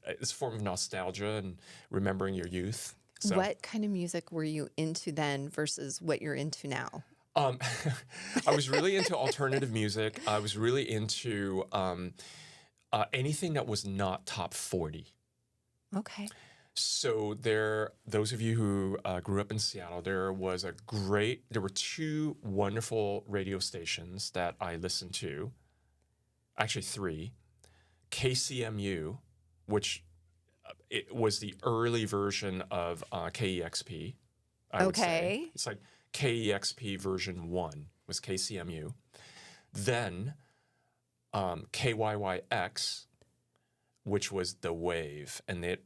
it's a form of nostalgia and remembering your youth. So. What kind of music were you into then versus what you're into now? I was really into alternative music. I was really into anything that was not top 40. Okay. So those of you who grew up in Seattle, there were two wonderful radio stations that I listened to. Actually, 3. KCMU, which it was the early version of KEXP. I would say. It's like KEXP version 1 was KCMU. Then KYYX, which was the wave, and it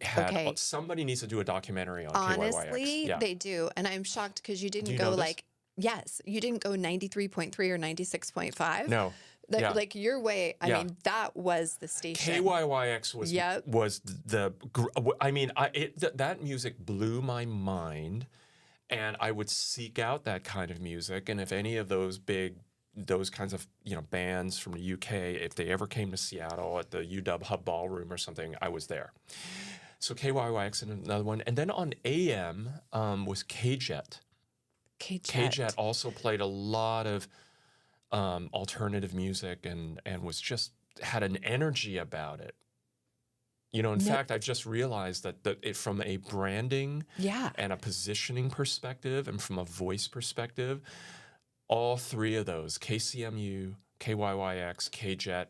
had somebody needs to do a documentary on KYYX. Honestly, they do, and I'm shocked because you didn't go you didn't go 93.3 or 96.5. No. Like your way, I mean, that was the station. KYYX was that music blew my mind, and I would seek out that kind of music. And if any of those kinds of bands from the UK, if they ever came to Seattle at the UW Hub Ballroom or something, I was there. So KYYX and another one, and then on AM was KJet. KJet also played a lot of alternative music and was just had an energy about it. In fact, I've just realized that from a branding and a positioning perspective and from a voice perspective, all 3 of those, KCMU, KYYX, KJet,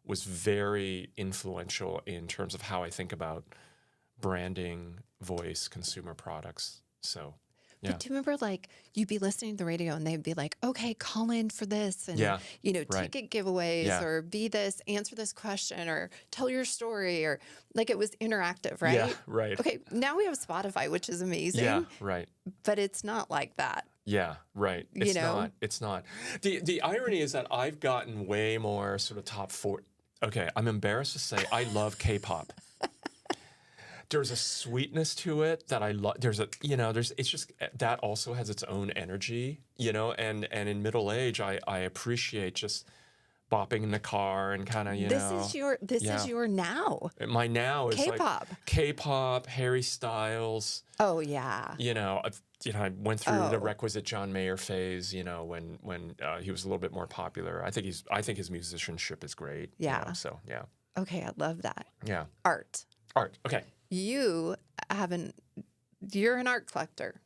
was very influential in terms of how I think about branding, voice, consumer products. So. Yeah. But do you remember, you'd be listening to the radio and they'd be like, okay, call in for this and, ticket giveaways or be this, answer this question or tell your story or it was interactive, right? Yeah, right. Okay, now we have Spotify, which is amazing. Yeah, right. But it's not like that. Yeah, right. It's not. The irony is that I've gotten way more sort of top 40. Okay, I'm embarrassed to say I love K-pop. There's a sweetness to it that I love. It's just that also has its own energy, and in middle age, I appreciate just bopping in the car and kind of, This is your now. My now is K-pop. K-pop, Harry Styles. Oh yeah. I went through the requisite John Mayer phase, when he was a little bit more popular. I think his musicianship is great. Yeah. So yeah. Okay, I love that. Yeah. Art. Okay. You're an art collector.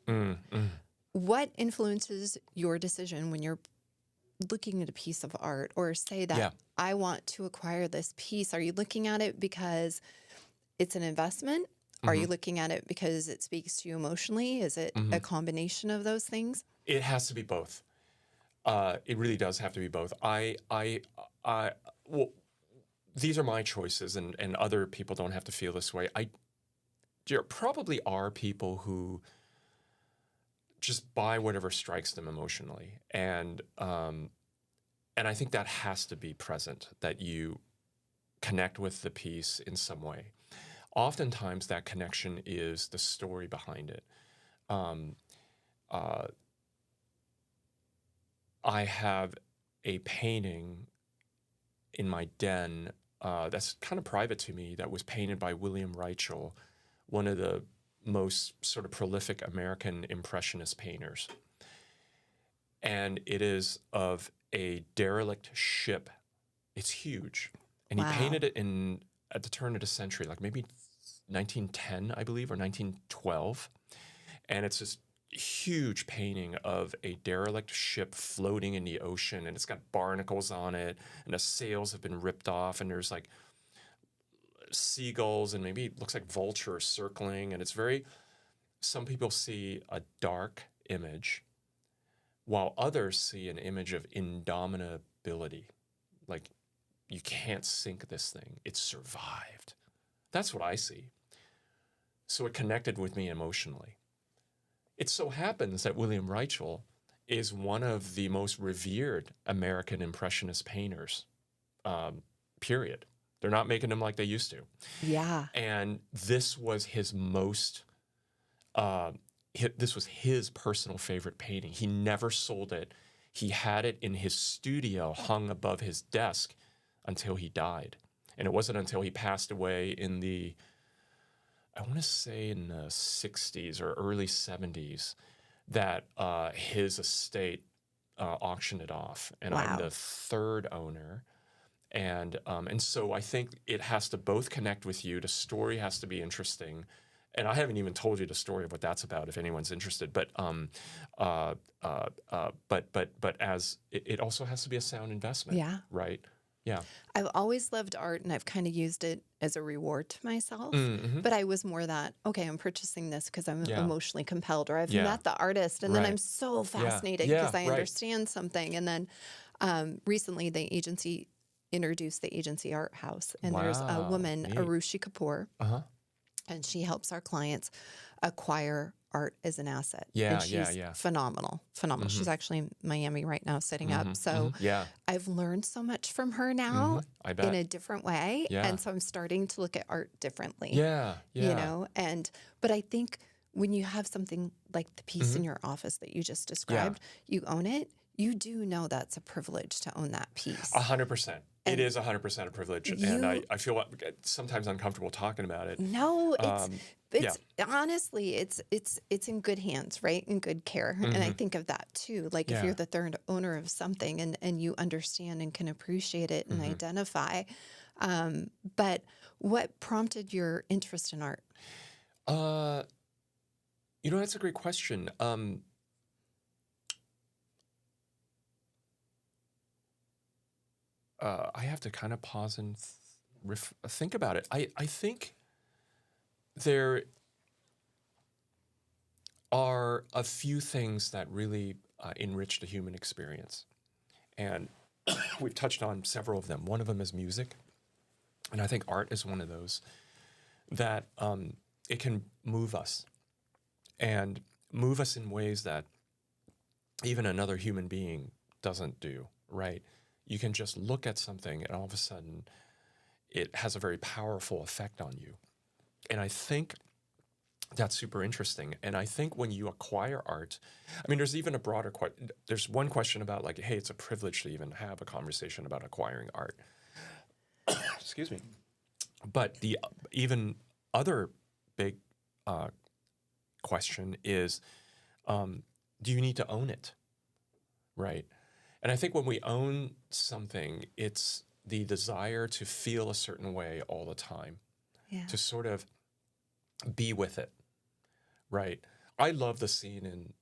What influences your decision when you're looking at a piece of art or say that I want to acquire this piece? Are you looking at it because it's an investment? Are you looking at it because it speaks to you emotionally? Is it a combination of those things? It has to be both. It really does have to be both. These are my choices, and other people don't have to feel this way. There probably are people who just buy whatever strikes them emotionally, and I think that has to be present, that you connect with the piece in some way. Oftentimes, that connection is the story behind it. I have a painting in my den that's kind of private to me that was painted by William Reichel, one of the most sort of prolific American Impressionist painters. And it is of a derelict ship. It's huge. And he Wow. painted it at the turn of the century, like maybe 1910, I believe, or 1912. And it's this huge painting of a derelict ship floating in the ocean, and it's got barnacles on it, and the sails have been ripped off, and there's like seagulls, and maybe it looks like vultures circling, and it's very, some people see a dark image, while others see an image of indomitability. Like, you can't sink this thing. It's survived. That's what I see. So it connected with me emotionally. It so happens that William Reichel is one of the most revered American Impressionist painters, period. They're not making them like they used to. Yeah. And this was his most, this was his personal favorite painting. He never sold it. He had it in his studio, hung above his desk until he died. And it wasn't until he passed away in the, I want to say in the 60s or early 70s, that his estate auctioned it off. And Wow. I'm the third owner. And so I think it has to both connect with you. The story has to be interesting. And I haven't even told you the story of what that's about if anyone's interested. But as it also has to be a sound investment. Yeah. Right? Yeah. I've always loved art, and I've kind of used it as a reward to myself. Mm-hmm. But I was more that, okay, I'm purchasing this because I'm Yeah. emotionally compelled, or I've Yeah. met the artist, and then Right. I'm so fascinated Yeah, because I right. understand something. And then recently, the agency introduced the Agency Art House, and there's a Wow, woman, neat. Arushi Kapoor, Uh-huh. and she helps our clients acquire art as an asset. Yeah, and she's yeah. phenomenal. Mhm. She's actually in Miami right now setting Mhm, up. So mhm. Yeah. I've learned so much from her now I bet. in a different way. Yeah. And so I'm starting to look at art differently. Yeah. You know, but I think when you have something like the piece Mm-hmm. in your office that you just described, you own it, you do know that's a privilege to own that piece. 100%. It And is 100% a privilege. And you- I feel sometimes uncomfortable talking about it. No, it's yeah. honestly, it's in good hands, right? In good care. And I think of that too. Like if Yeah. you're the third owner of something and you understand and can appreciate it and identify. But what prompted your interest in art? That's a great question. I have to kind of pause and think about it. I think there are a few things that really enrich the human experience. And we've touched on several of them. One of them is music. And I think art is one of those that it can move us and move us in ways that even another human being doesn't do, right? You can just look at something and all of a sudden it has a very powerful effect on you. And I think that's super interesting. And I think when you acquire art, I mean, there's even a broader question. There's one question about like, hey, it's a privilege to even have a conversation about acquiring art. Excuse me. But the even other big question is, do you need to own it? Right. And I think when we own something, it's the desire to feel a certain way all the time, to sort of be with it. Right. I love the scene in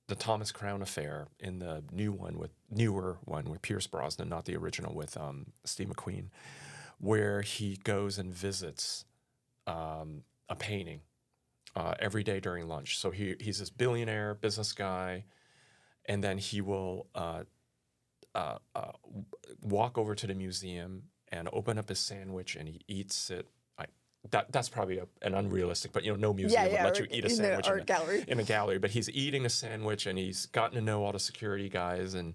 the Thomas Crown Affair, in the newer one with Pierce Brosnan, not the original with Steve McQueen, where he goes and visits a painting every day during lunch. So he's this billionaire business guy, and then he will walk over to the museum and open up his sandwich, and he eats it. That's probably an unrealistic, but no museum would let you eat a sandwich in a gallery. But he's eating a sandwich, and he's gotten to know all the security guys, and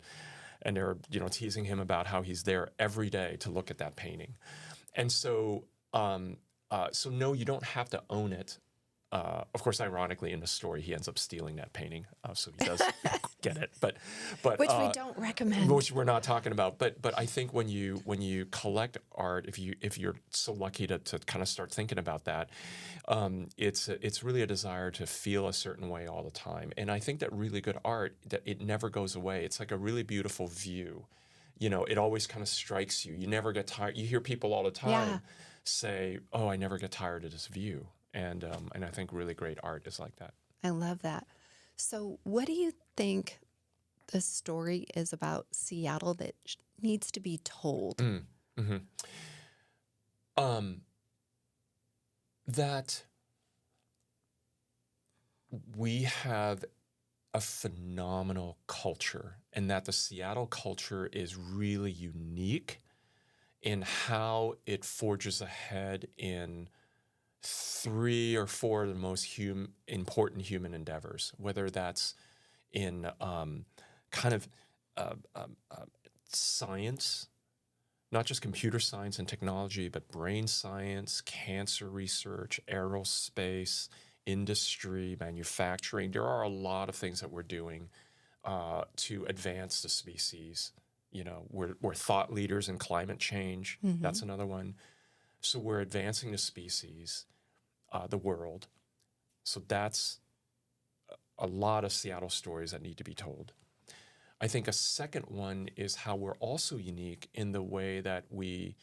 they're teasing him about how he's there every day to look at that painting. And so no, you don't have to own it. Of course, ironically, in the story, he ends up stealing that painting, so he does get it. But which we don't recommend. Which we're not talking about. But I think when you collect art, if you're so lucky to kind of start thinking about that, it's really a desire to feel a certain way all the time. And I think that really good art, that it never goes away. It's like a really beautiful view. You know, it always kind of strikes you. You never get tired. You hear people all the time Yeah. say, "Oh, I never get tired of this view," and I think really great art is like that. I love that. So, what do you think the story is about Seattle that needs to be told? Mm-hmm. That we have a phenomenal culture, and that the Seattle culture is really unique in how it forges ahead in 3 or 4 of the most important human endeavors, whether that's in kind of science, not just computer science and technology, but brain science, cancer research, aerospace, industry, manufacturing. There are a lot of things that we're doing to advance the species. You know, we're thought leaders in climate change. That's another one. So we're advancing the species, the world. So that's a lot of Seattle stories that need to be told. I think a second one is how we're also unique in the way that we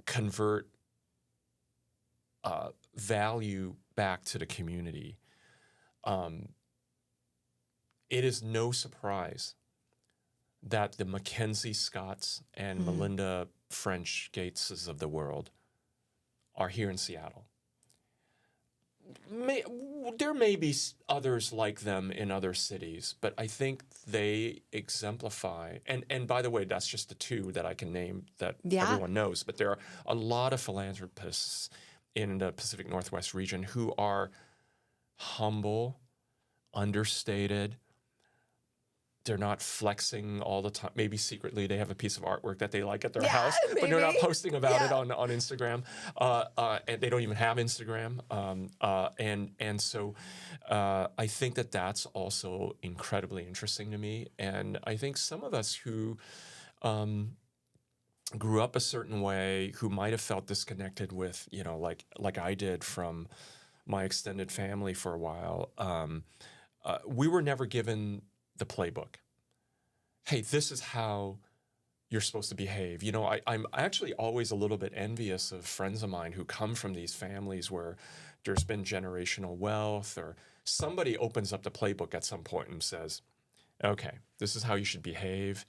convert value back to the community. It is no surprise that the Mackenzie Scotts and Melinda French Gateses of the world are here in Seattle. There may be others like them in other cities, but I think they exemplify, and by the way, that's just the 2 that I can name that everyone knows, but there are a lot of philanthropists in the Pacific Northwest region who are humble, understated. They're not flexing all the time. Maybe secretly they have a piece of artwork that they like at their house, but they're not posting about it on Instagram. And they don't even have Instagram. And so I think that that's also incredibly interesting to me. And I think some of us who grew up a certain way, who might have felt disconnected with, you know, like I did from my extended family for a while, we were never given the playbook. Hey, this is how you're supposed to behave. You know, I'm actually always a little bit envious of friends of mine who come from these families where there's been generational wealth, or somebody opens up the playbook at some point and says, okay, this is how you should behave.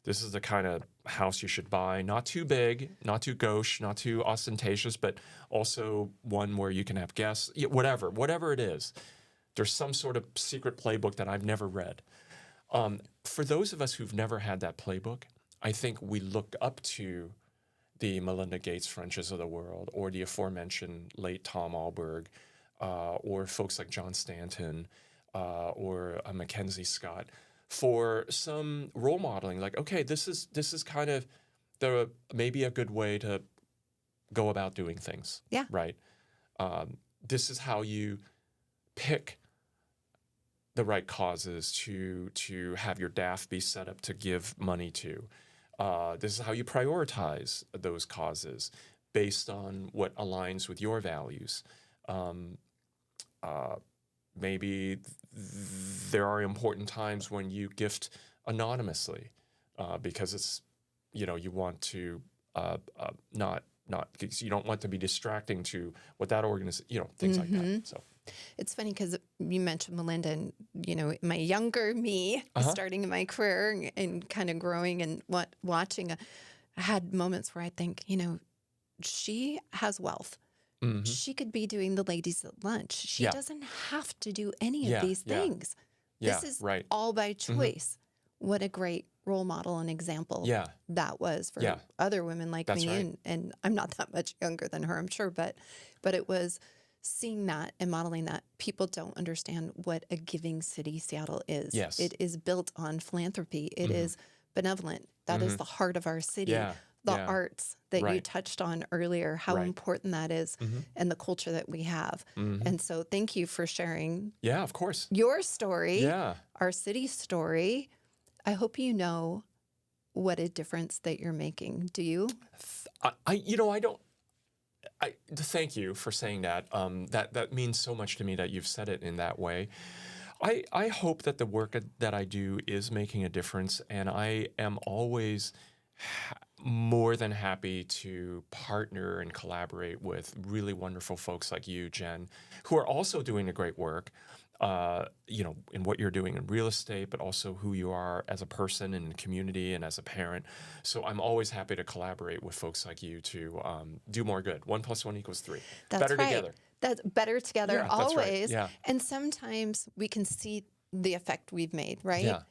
This is the kind of house you should buy. Not too big, not too gauche, not too ostentatious, but also one where you can have guests, whatever it is. There's some sort of secret playbook that I've never read. For those of us who've never had that playbook, I think we look up to the Melinda Gates Frenches of the world, or the aforementioned late Tom Alberg, or folks like John Stanton, or Mackenzie Scott, for some role modeling. Like, okay, this is kind of maybe a good way to go about doing things. Yeah. Right. This is how you pick the right causes to have your DAF be set up to give money to. This is how you prioritize those causes based on what aligns with your values. Maybe there are important times when you gift anonymously because it's, you know, you want to not you don't want to be distracting to what that organization, you know, things like that. So. It's funny because you mentioned Melinda, and, you know, my younger me starting in my career and kind of growing and watching, I had moments where I think, you know, she has wealth. She could be doing the ladies at lunch. She doesn't have to do any of these things. This is all by choice. What a great role model and example that was for other women like me. And I'm not that much younger than her, I'm sure, but it was seeing that and modeling that. People don't understand what a giving city Seattle is. Yes. It is built on philanthropy. It is benevolent. That is the heart of our city. The arts that you touched on earlier, how important that is, and the culture that we have. And so thank you for sharing of course. your story, our city story. I hope you know what a difference that you're making. Do you? Thank you for saying that. That means so much to me that you've said it in that way. I hope that the work that I do is making a difference, and I am always more than happy to partner and collaborate with really wonderful folks like you, Jen, who are also doing the great work, in what you're doing in real estate, but also who you are as a person in the community and as a parent. So I'm always happy to collaborate with folks like you to do more good. 1 + 1 = 3. That's Better right. together. That's better together Yeah, that's right. always. Yeah. And sometimes we can see the effect we've made, right? Yeah.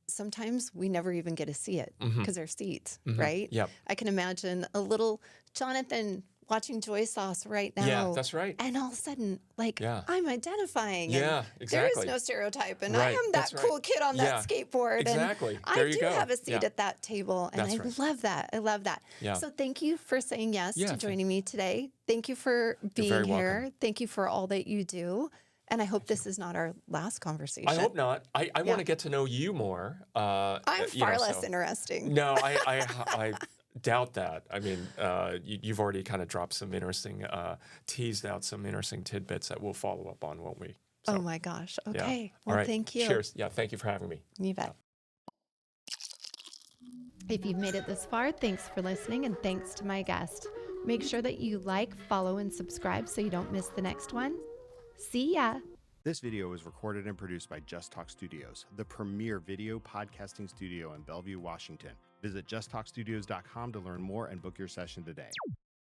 Sometimes we never even get to see it Mhm. because they're seeds, Mhm. right? Yep. I can imagine a little Jonathan watching JoySauce right now. Yeah, that's right. And all of a sudden, like, Yeah. I'm identifying. Yeah, and exactly. There is no stereotype. And Right, I am that that's right. cool kid on Yeah, that skateboard. exactly. And There I you do go. have a seat Yeah. at that table. And That's I right. love that. I love that. Yeah. So thank you for saying yes Yeah, to joining me today. Thank you for being very here. welcome. Thank you for all that you do. And I hope this is not our last conversation. I hope not. I Yeah. want to get to know you more. I'm far less interesting. No, I doubt that. I mean, you've already kind of dropped some interesting, teased out some interesting tidbits that we'll follow up on, won't we? Oh my gosh. yeah. Okay. All Well, right. thank you. Cheers. Yeah, thank you for having me. You bet. If you've made it this far, thanks for listening and thanks to my guest. Make sure that you like, follow, and subscribe so you don't miss the next one. See ya. This video was recorded and produced by Just Talk Studios, the premier video podcasting studio in Bellevue, Washington. Visit justtalkstudios.com to learn more and book your session today.